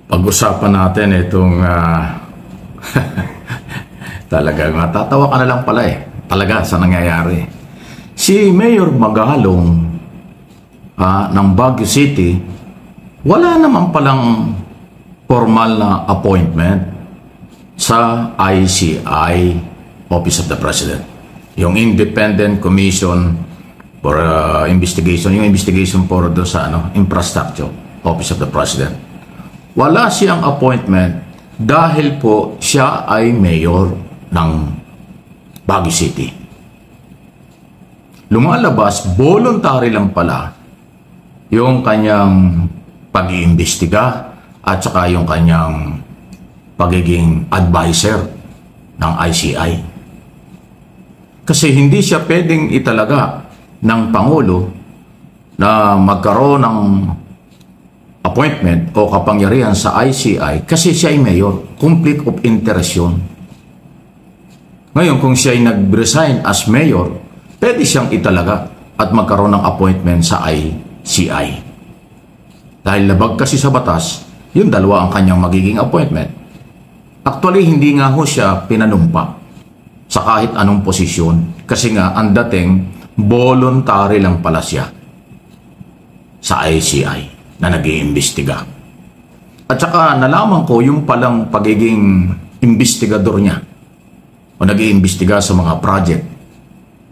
Pag-usapan natin itong talaga matatawa ka na lang pala talaga sa nangyayari. Si Mayor Magalong ng Baguio City, wala naman palang formal na appointment sa ICI, Office of the President. Yung Independent Commission for Investigation, yung investigation for do sa infrastructure, Office of the President. Wala siyang appointment dahil po siya ay mayor ng Baguio City. Lumalabas, voluntary lang pala yung kanyang pag-iimbestiga at saka yung kanyang pagiging advisor ng ICI. Kasi hindi siya pwedeng italaga ng Pangulo na magkaroon ng appointment o kapangyarihan sa ICI kasi siya ay mayor. Conflict of interest yun. Ngayon, kung siya ay nag-resign as mayor, pwede siyang italaga at magkaroon ng appointment sa ICI. Dahil labag kasi sa batas, yung dalawa ang kanyang magiging appointment. Actually, hindi nga ho siya pinanumpa sa kahit anong posisyon kasi nga ang dating voluntary lang pala siya sa ICI na nag-iimbestiga. At saka nalaman ko yung palang pagiging investigador niya o nag-iimbestiga sa mga project.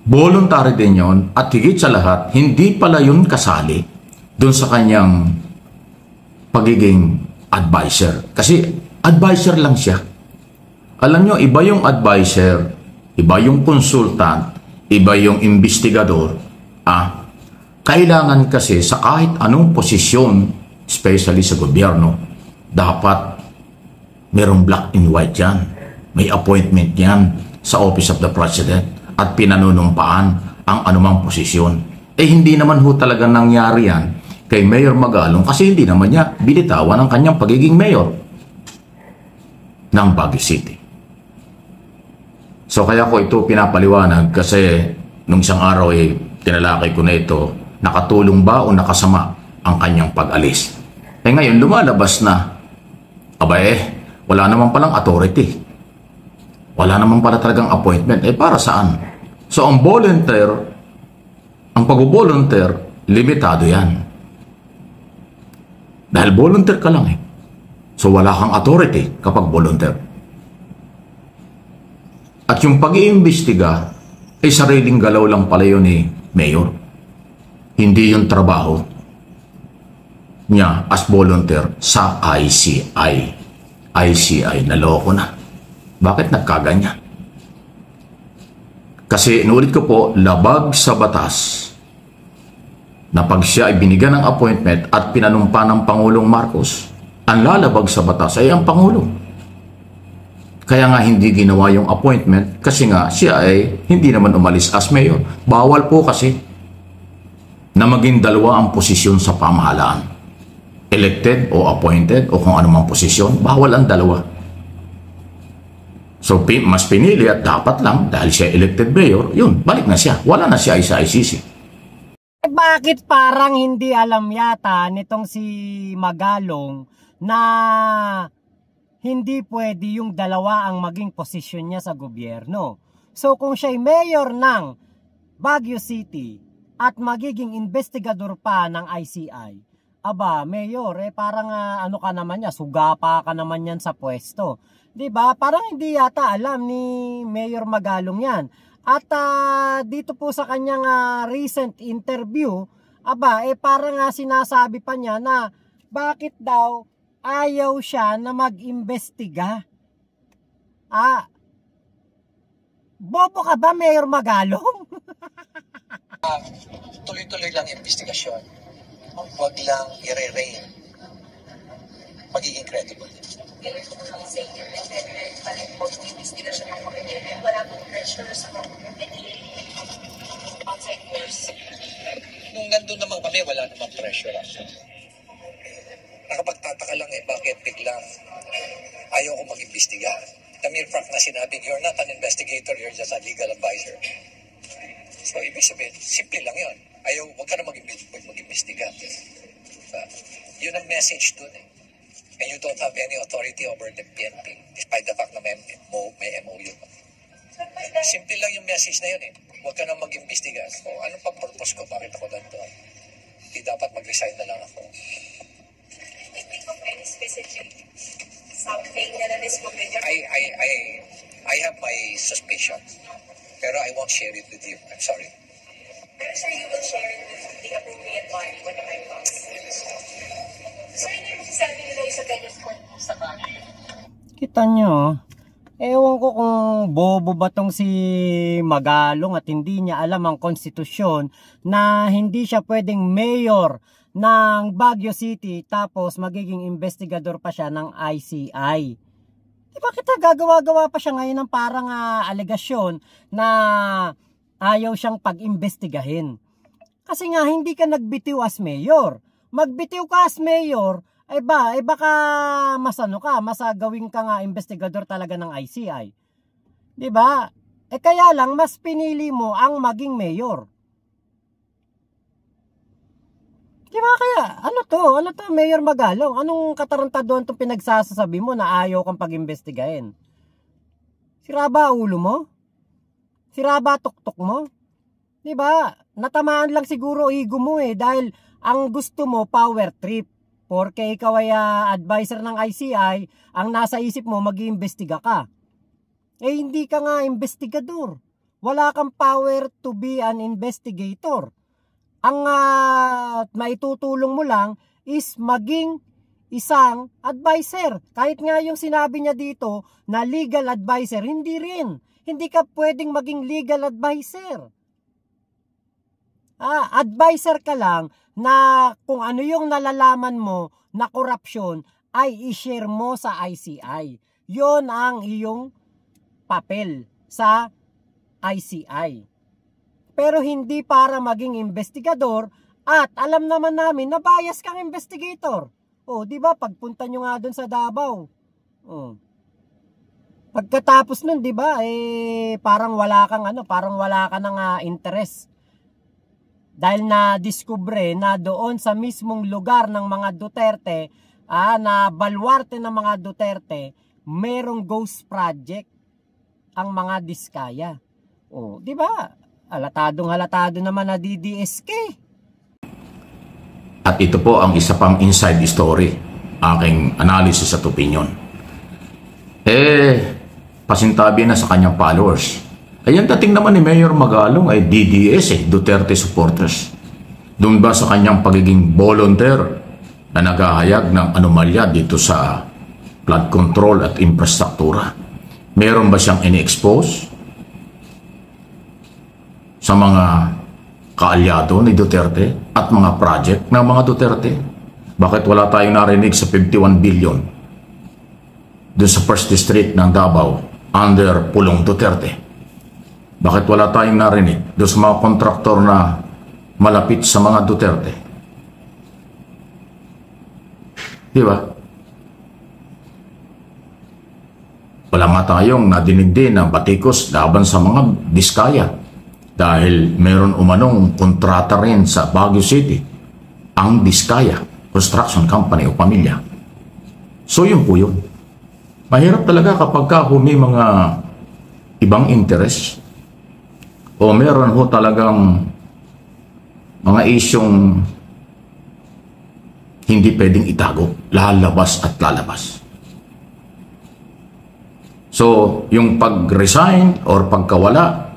Voluntary din yon at higit sa lahat, hindi pala yun kasali doon sa kanyang pagiging advisor. Kasi advisor lang siya. Alam nyo, iba yung advisor, iba yung consultant, iba yung investigador. Kailangan kasi sa kahit anong posisyon, especially sa gobyerno, dapat merong black and white yan. May appointment yan sa Office of the President at pinanunumpaan ang anumang posisyon. Hindi naman ho talaga nangyari yan kay Mayor Magalong kasi hindi naman niya binitawan ang kanyang pagiging mayor ng Baguio City. So kaya ko ito pinapaliwanag kasi nung isang araw tinalakay ko na ito, nakatulong ba o nakasama ang kanyang pag-alis. Ngayon lumalabas na, wala naman palang authority. Wala naman pala talagang appointment. Para saan? So ang volunteer, ang pag-volunteer, limitado yan. Dahil volunteer ka lang So wala kang authority kapag volunteer. At yung pag-iimbestiga, sariling galaw lang pala yun Mayor. Hindi yung trabaho niya as volunteer sa ICI. ICI, naloko na. Bakit nagkaganyan? Kasi inulit ko po, labag sa batas na pag siya ay binigyan ng appointment at pinanumpa ng Pangulong Marcos, ang lalabag sa batas ay ang Pangulo. Kaya nga hindi ginawa yung appointment kasi nga siya ay hindi naman umalis as mayor. Bawal po kasi na maging dalawa ang posisyon sa pamahalaan. Elected o appointed o kung anumang posisyon, bawal ang dalawa. So, mas pinili at dapat lang dahil siya elected mayor, yun, balik na siya. Wala na siya sa ICC. Bakit parang hindi alam yata nitong si Magalong na hindi pwede yung dalawa ang maging posisyon niya sa gobyerno? So, kung siya'y mayor ng Baguio City at magiging investigador pa ng ICI, mayor, parang ano ka naman niya, sugapa ka naman yan sa pwesto. 'Di ba? Parang hindi yata alam ni Mayor Magalong yan. At dito po sa kanyang recent interview, parang sinasabi pa niya na bakit daw ayaw siya na mag-imbestiga. Bobo ka ba, Mayor Magalong? Tuloy-tuloy lang investigasyon. Huwag lang i-re-rain. Magiging credible. Nung nandun naman kami, wala namang pressure. Nakapagtataka lang bakit biglang ayaw ko mag-imbestiga. The mere fact na sinabing, you're not an investigator, you're just a legal advisor. So, ibig sabihin, simple lang yun. Ayaw, huwag ka na mag-imbestiga. Yun ang message dun And you don't have any authority over the PNP, despite the fact na may MOU. Simple lang yung message na yun eh. Huwag ka nang mag-imbestiga. So, ano pang purpose ko? Bakit ako doon? Di dapat mag-resign na lang ako. Can you think of any specific something na na-discover with your... I have my suspicions. Pero I won't share it with you. I'm sorry. Pero sir, you will share it with the appropriate body when the time comes. Sir, ano yung masasabi nila yung sa ganyan kung sa body? Kita nyo, ewan ko kung bobo ba tong si Magalong at hindi niya alam ang konstitusyon na hindi siya pwedeng mayor ng Baguio City tapos magiging investigador pa siya ng ICI. Di ba kita gagawa-gawa pa siya ngayon ng parang alegasyon na ayaw siyang pag-imbestigahin. Kasi nga hindi ka nagbitiw as mayor. Magbitiw ka as mayor, baka masagawin ka nga investigador talaga ng ICI. 'Di ba? Kaya lang mas pinili mo ang maging mayor. 'Di ba kaya? Ano to, Mayor Magalong? Anong katarantaduhan tong pinagsasabi mo na ayaw kang pag-imbestigahin? Sira ba ulo mo? Sira ba tuktok mo? 'Di ba? Natamaan lang siguro ego mo dahil ang gusto mo power trip. Porque ikaw ay advisor ng ICI, ang nasa isip mo mag-iimbestiga ka. Hindi ka nga investigador. Wala kang power to be an investigator. Ang maitutulong mo lang is maging isang advisor. Kahit nga yung sinabi niya dito na legal advisor, hindi rin. Hindi ka pwedeng maging legal advisor. Advisor ka lang na kung ano yung nalalaman mo na korupsyon ay i-share mo sa ICI. Yon ang iyong papel sa ICI. Pero hindi para maging investigador at alam naman namin na bias kang investigator. Di ba pagpunta nyo nga doon sa Davao. Pagkatapos nun, di ba, parang wala kang ng interest. Dahil na-discover na doon sa mismong lugar ng mga Duterte, na balwarte ng mga Duterte, merong ghost project ang mga Diskaya. Di ba? Halatado naman na DDSK. At ito po ang isa pang inside story, aking analysis at opinion. Pasintabi na sa kanyang followers. Ayan, dating naman ni Mayor Magalong ay DDS Duterte supporters. Doon ba sa kanyang pagiging volunteer na naghahayag ng anomalya dito sa flood control at infrastruktura? Meron ba siyang ini-expose sa mga kaalyado ni Duterte at mga project ng mga Duterte? Bakit wala tayong narinig sa 51 billion doon sa First District ng Davao under Pulong Duterte? Bakit wala tayong narinig doon sa mga kontraktor na malapit sa mga Duterte? Di ba? Wala nga tayong nadinig din ng batikos laban sa mga Diskaya dahil meron umanong kontrata rin sa Baguio City ang Diskaya Construction Company o pamilya. So yun po yun. Mahirap talaga kapag may mga ibang interest o meron ho talagang mga isyong hindi pwedeng itago, lalabas at lalabas. So, yung pag-resign or pagkawala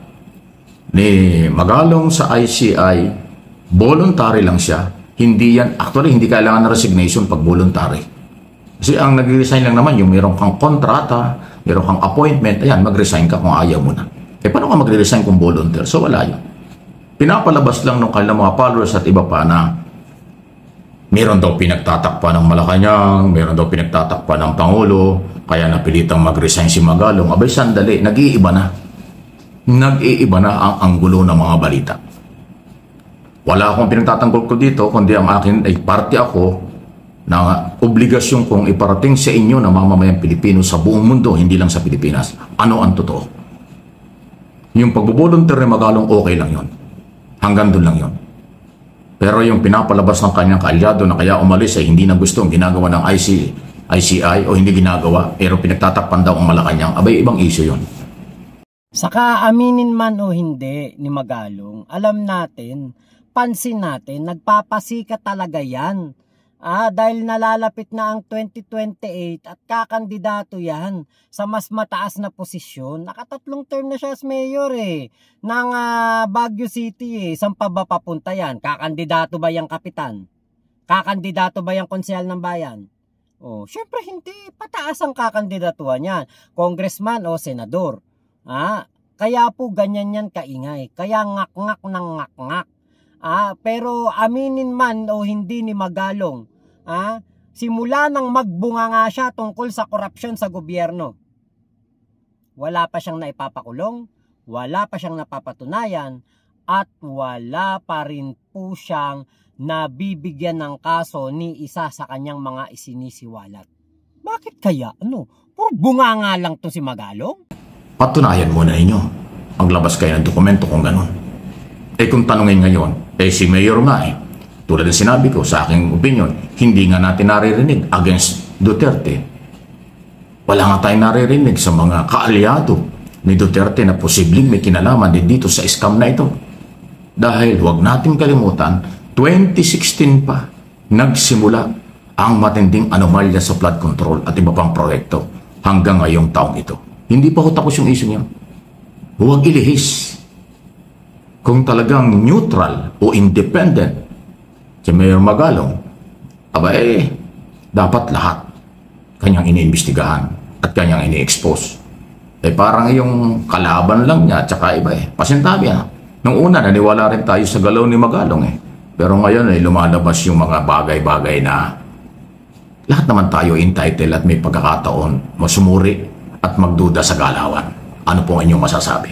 ni Magalong sa ICI, voluntary lang siya. Hindi kailangan ng resignation pag voluntary. Kasi ang nag-resign lang naman yung meron kang kontrata, meron kang appointment, ayan, mag-resign ka kung ayaw mo na. Paano ka magre-resign kung volunteer? So wala yun. Pinapalabas lang ng kanilang mga followers at iba pa na meron daw pinagtatakpan ng Malacanang, meron daw pinagtatakpan ng Pangulo, kaya napilitang mag-resign si Magalong. Abay, sandali, nag-iiba na. Nag-iiba na ang anggulo ng mga balita. Wala akong pinagtatanggol ko dito, kundi ang akin ay parte ako na obligasyon kong iparating sa inyo na mamamayang Pilipino sa buong mundo, hindi lang sa Pilipinas. Ano ang totoo? Yung pagbobolunteer ni Magalong, okay lang yon. Hanggang doon lang yon. Pero yung pinapalabas ng kanyang kaalyado na kaya umalis ay hindi na gusto ang ginagawa ng ICI o hindi ginagawa, pero pinagtatakpan daw ang Malacanang, abay ibang issue yun. Saka aminin man o hindi ni Magalong, alam natin, pansin natin, nagpapasikat talaga yan. Dahil nalalapit na ang 2028 at kakandidato yan sa mas mataas na posisyon. Nakatatlong term na siya as mayor ng Baguio City Saan pa ba papunta yan? Kakandidato ba yung kapitan? Kakandidato ba yung konsehal ng bayan? Syempre hindi. Pataas ang kakandidatuhan yan. Congressman o senador. Kaya po ganyan yan kaingay. Kaya ngak-ngak ng ngak-ngak. Pero aminin man o hindi ni Magalong, simula nang magbunga nga siya tungkol sa korupsyon sa gobyerno, wala pa siyang naipapakulong, wala pa siyang napapatunayan, at wala pa rin po siyang nabibigyan ng kaso ni isa sa kanyang mga isinisiwalat. Bakit kaya? Puro bunga nga lang to si Magalong? Patunayan muna ninyo. Maglabas kayo ng dokumento kung ganun. Kung tanungin ngayon, si Mayor nga tulad ng sinabi ko sa aking opinion, hindi nga natin naririnig against Duterte. Wala nga tayong naririnig sa mga kaalyado ni Duterte na posibleng may kinalaman din dito sa scam na ito. Dahil huwag natin kalimutan, 2016 pa nagsimula ang matinding anomalya sa flood control at iba pang proyekto hanggang ngayong taong ito. Hindi pa ho tapos yung issue niya. Huwag ilihis. Kung talagang neutral o independent si Mayor Magalong, dapat lahat kanyang iniimbestigahan at kanyang ini-expose. Parang yung kalaban lang niya at saka iba pasintabi Nung una, naniwala rin tayo sa galaw ni Magalong Pero ngayon lumalabas yung mga bagay-bagay na lahat naman tayo entitled at may pagkakataon masumuri at magduda sa galawan. Ano po ang inyong masasabi?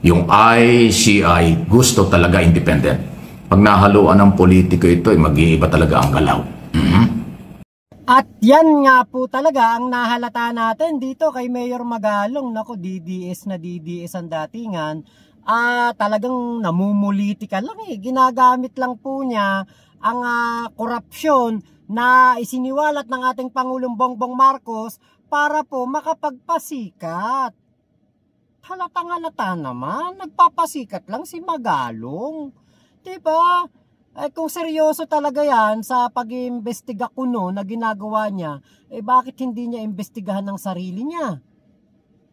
Yung ICI gusto talaga independent. Pag nahaluan ng politiko ito, mag-iiba talaga ang galaw. At yan nga po talaga ang nahalata natin dito kay Mayor Magalong. Naku, DDS na DDS ang datingan. Talagang namumulitika lang Ginagamit lang po niya ang korupsyon na isiniwalat ng ating Pangulong Bongbong Marcos para po makapagpasikat. Halatang-halata naman, nagpapasikat lang si Magalong. Diba? Kung seryoso talaga yan sa pag-iimbestiga kuno na ginagawa niya, bakit hindi niya imbestigahan ng sarili niya?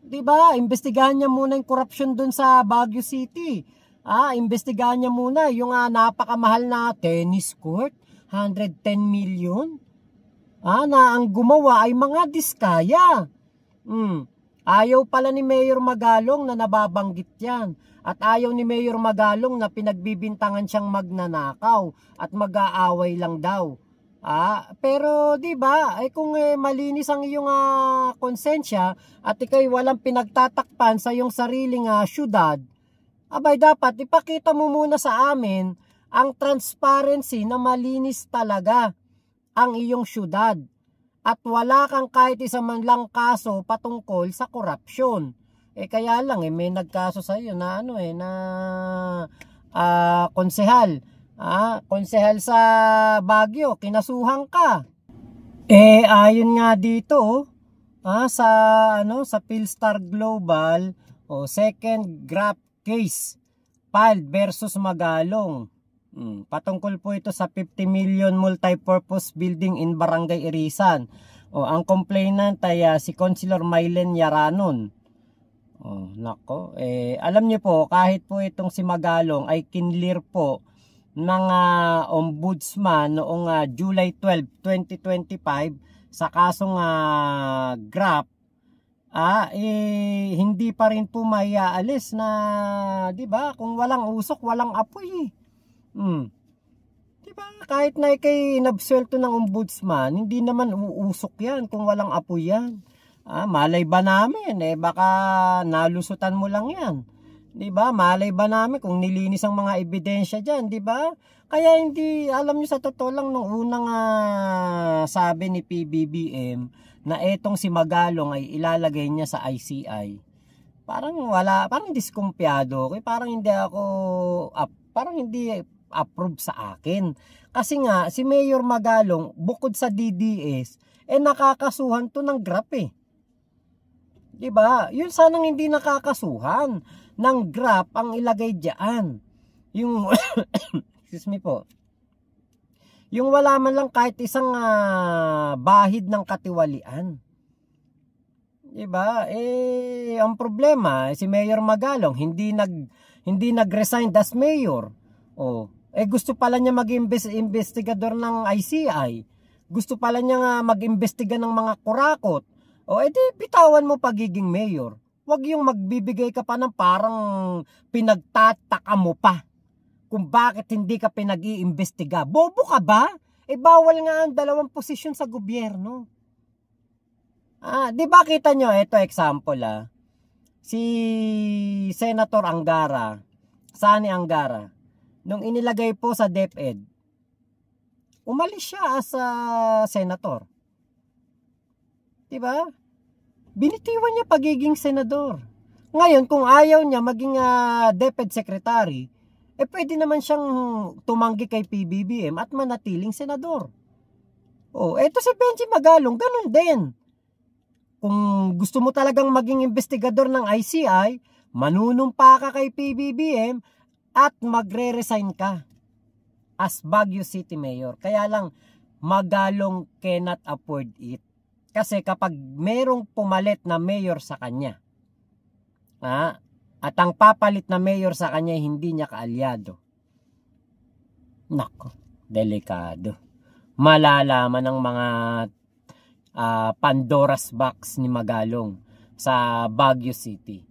Diba? Imbestigahan niya muna yung korupsyon dun sa Baguio City. Imbestigahan niya muna yung napakamahal na tennis court, 110 million. Na ang gumawa ay mga diskaya. Ayaw pala ni Mayor Magalong na nababanggit yan. At ayaw ni Mayor Magalong na pinagbibintangan siyang magnanakaw at mag-aaway lang daw. Pero di ba kung malinis ang iyong konsensya at ikay walang pinagtatakpan sa iyong sariling syudad, dapat ipakita mo muna sa amin ang transparency na malinis talaga ang iyong syudad. At wala kang kahit isa man lang kaso patungkol sa korupsyon. Kaya lang may nagkaso sa iyo na konsehal. Konsehal sa Baguio, kinasuhan ka. Ayon nga dito sa Philstar Global second graft case filed versus Magalong. Patungkol po ito sa 50 million multipurpose building in Barangay Irisan. Ang complainant ay si Councilor Mylen Yaranon. Nako, alam niyo po, kahit po itong si Magalong ay kinlear po ng ombudsman noong July 12, 2025 sa kasong graft, hindi pa rin po maiaalis na, di ba? Kung walang usok, walang apoy. Diba? Kahit na ikay inabsuelto ng ombudsman, hindi naman uusok yan kung walang apoy yan. Malay ba namin? Baka nalusutan mo lang yan. Diba? Malay ba namin kung nilinis ang mga ebidensya dyan, diba? Kaya hindi, alam nyo sa totoo lang, nung unang sabi ni PBBM na etong si Magalong ay ilalagay niya sa ICI, parang diskumpiyado. Parang hindi approve sa akin. Kasi nga, si Mayor Magalong, bukod sa DDS, nakakasuhan to ng GRAP eh. Diba? Yun sanang hindi nakakasuhan ng GRAP ang ilagay diyan. Yung excuse me po. Yung wala man lang kahit isang bahid ng katiwalian. Diba? Ang problema, si Mayor Magalong hindi nag-resign as mayor. Gusto pala niya mag-investigador ng ICI. Gusto pala niya nga mag-imbestiga ng mga kurakot. Di bitawan mo pagiging mayor. Huwag yung magbibigay ka pa ng parang pinagtataka mo pa kung bakit hindi ka pinag-iimbestiga. Bobo ka ba? Bawal nga ang dalawang posisyon sa gobyerno. Di ba kita nyo, ito example si Senator Angara, Sani Angara, nung inilagay po sa DepEd, umalis siya as senator. Di ba? Binitiwan niya pagiging senador. Ngayon, kung ayaw niya maging DepEd secretary, pwede naman siyang tumanggi kay PBBM at manatiling senador. Eto si Benji Magalong, ganun din. Kung gusto mo talagang maging investigador ng ICI, manunumpa ka kay PBBM at magre-resign ka as Baguio City Mayor. Kaya lang, Magalong cannot afford it. Kasi kapag merong pumalit na mayor sa kanya, at ang papalit na mayor sa kanya hindi niya kaalyado, nako, delikado. Malalaman ng mga Pandora's box ni Magalong sa Baguio City.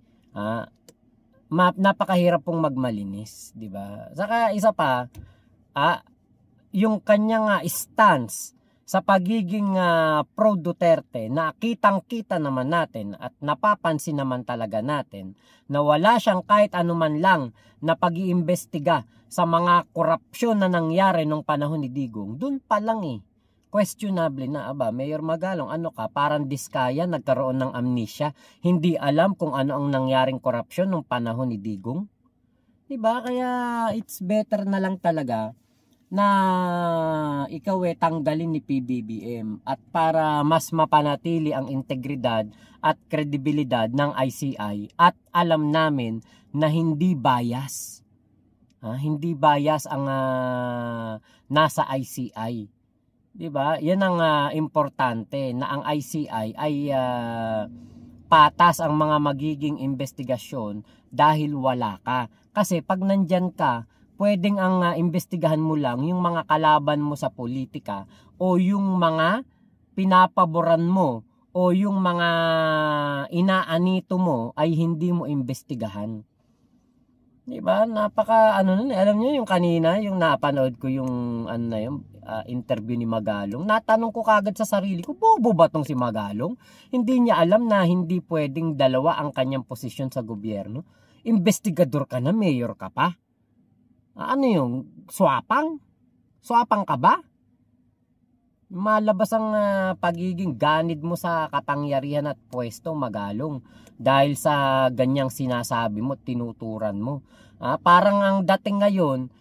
Napakahirap pong magmalinis, di ba? Saka isa pa, yung kanyang stance sa pagiging pro Duterte, na kitang-kita naman natin at napapansin naman talaga natin na wala siyang kahit anuman lang na pag-iimbestiga sa mga korupsyon na nangyari nung panahon ni Digong. Doon pa lang questionable na, Mayor Magalong, ano ka, parang diskaya, nagkaroon ng amnesia, hindi alam kung ano ang nangyaring korupsyon nung panahon ni Digong. Diba? Kaya it's better na lang talaga na ikaw tanggalin ni PBBM, at para mas mapanatili ang integridad at kredibilidad ng ICI, at alam namin na hindi bias. Hindi bias ang nasa ICI. Diba? Yan ang importante, na ang ICI ay patas ang mga magiging investigasyon dahil wala ka. Kasi pag nandyan ka, pwedeng ang investigahan mo lang yung mga kalaban mo sa politika, o yung mga pinapaboran mo, o yung mga inaanito mo ay hindi mo investigahan. Diba? Napaka nun, alam niyo yung kanina, yung napanood ko yung interview ni Magalong. Natanong ko kagad sa sarili ko, bobo ba tong si Magalong? Hindi niya alam na hindi pwedeng dalawa ang kanyang posisyon sa gobyerno. Investigador ka na, mayor ka pa. Ano yung swapang? Swapang ka ba? Malabas ang pagiging ganid mo sa kapangyarihan at pwesto, Magalong. Dahil sa ganyang sinasabi mo, tinuturan mo. Parang ang dating ngayon,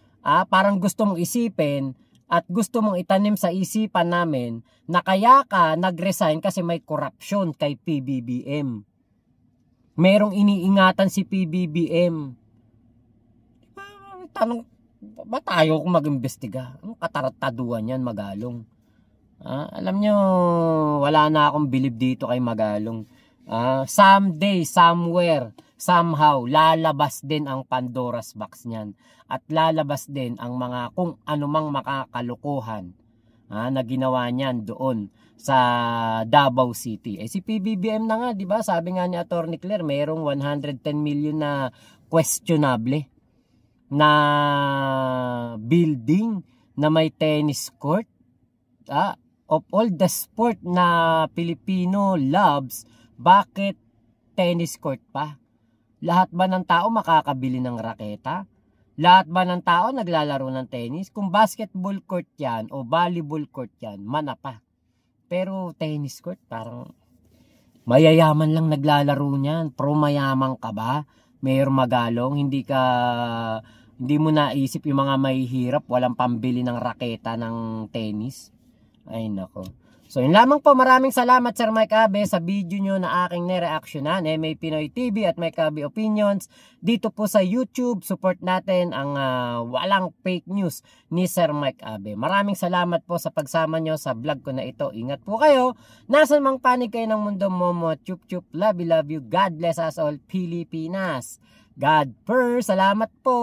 parang gusto mong isipin at gusto mong itanim sa isipan namin na kaya ka nag-resign kasi may korupsyon kay PBBM. Merong iniingatan si PBBM. Tanong, ba tayo kung mag-imbestiga? Anong katarataduan yan, Magalong? Alam nyo, wala na akong bilib dito kay Magalong. Someday, somewhere, somehow, lalabas din ang Pandora's box niyan. At lalabas din ang mga kung anumang makakalukuhan na ginawa niyan doon sa Davao City. Si PBBM na nga, di ba? Sabi nga ni Atty. Claire, mayroong 110 million na questionable na building na may tennis court. Of all the sport na Pilipino loves, bakit tennis court pa? Lahat ba ng tao makakabili ng raketa? Lahat ba ng tao naglalaro ng tennis? Kung basketball court yan o volleyball court yan, mana pa. Pero tennis court, parang mayayaman lang naglalaro niyan. Pro mayaman ka ba? Mayor Magalong, hindi mo naisip yung mga mahihirap, walang pambili ng raketa ng tennis. Ay nako. So yun lamang po, maraming salamat Sir Mike Abe sa video nyo na aking nireactionan. MA Pinoy TV at Mike Abe Opinions dito po sa YouTube. Support natin ang walang fake news ni Sir Mike Abe. Maraming salamat po sa pagsama nyo sa vlog ko na ito. Ingat po kayo. Nasaan mang panig kayo ng mundo, Momo, chup chup, love you, God bless us all, Pilipinas. God first, salamat po.